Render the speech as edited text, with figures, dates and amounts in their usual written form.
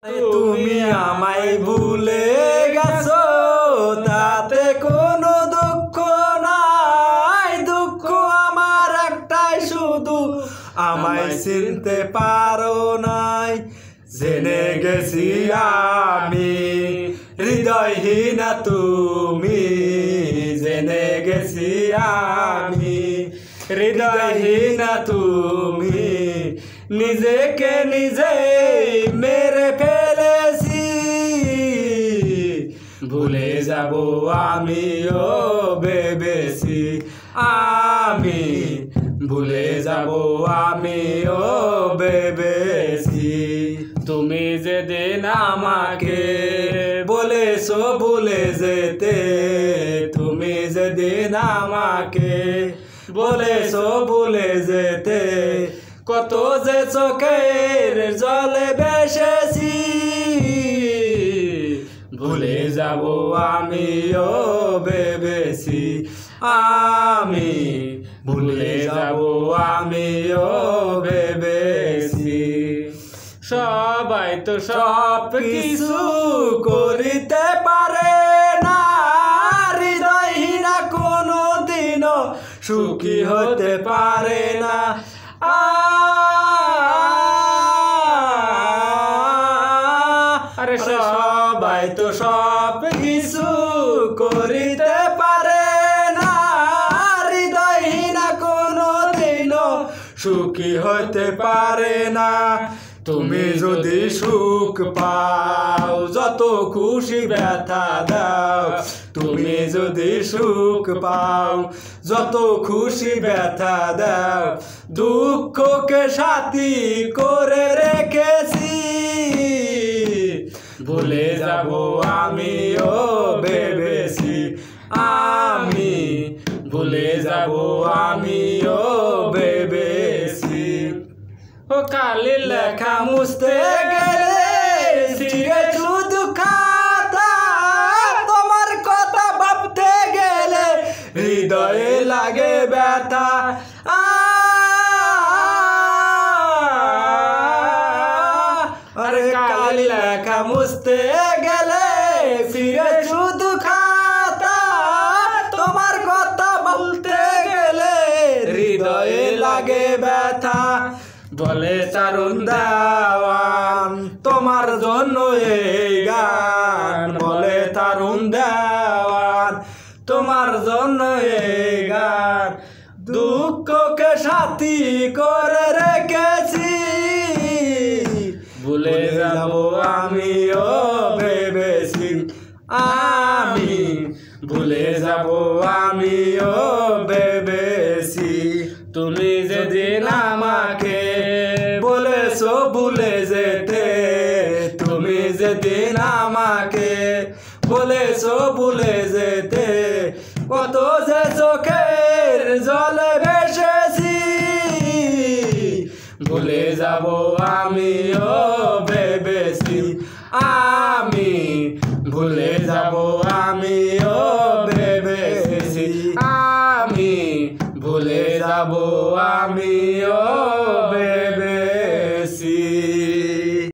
তুমি আমায় ভুলে গেছো তাতে কোনো দুঃখ নাই, দুঃখ আমার একটাই শুধু আমায় চিনতে পারো নাই। জেনে গেছি আমি হৃদয়হীনা তুমি, জেনে গেছি আমি হৃদয়হীনা তুমি, নিজেকে নিজে মেরে ফেলেছি। ভুলে যাব আমিও ভেবেছি, আমি ভুলে যাব আমিও ভেবেছি। তুমি যেদিন আমাকে বলেছো ভুলে যেতে, তুমি যেদিন আমাকে বলেছো ভুলে যেতে, কত যে চোখের জলে ভেসেছি। ভুলে যাব আমিও ভেবেছি, আমি ভুলে যাব আমিও ভেবেছি। সবাই তো সব কিছু করিতে পারে না, হৃদয়হীনা কোনো দিনও সুখী হতে পারে না। আরে সবাই তো সব কিছু করিতে পারে না, হৃদয়হীনা কোনো দিনও সুখী হতে পারে না। তুমি যদি সুখ পাও যত খুশি ব্যথা দাও, তুমি যদি সুখ পাও যত খুশি ব্যথা দাও, দুঃখকে সাথী করে রেখেছি। ভুলে যাব আমিও ভেবেছি, আমি ভুলে যাব আমিও ভেবেছি। ও কালি লেখা মুছতে গেলে ছিঁড়ে শুধু খাতা, তোমার কথা ভাবতে গেলে হৃদয়ে লাগে ব্যথা। আরে কালি লেখা মুছতে গেলে ফিরে শুধু খাতা, তোমার কথা বলতে গেলে হৃদয়ে লাগে ব্যথা। বলে তারুণ দেওয়ান তোমার জন্য এই গান, বলে তারুণ দেওয়ান তোমার জন্য এই গান, দুঃখকে সাথী করে রেখেছি। ভুলে যাব আমিও ভেবেছি, আমি ভুলে যাব আমিও ভেবেছি। তুমি যেদিন আমাকে বলেছো ভুলে যেতে, তুমি যেদিন আমাকে বলেছো ভুলে যেতে, কত যে চোখের জলে ভেসেছি। ভুলে যাব আমিও ভেবেছি, আমি ভুলে যাব আমিও ভেবেছি, আমি ভুলে যাব আমিও ভেবেছি।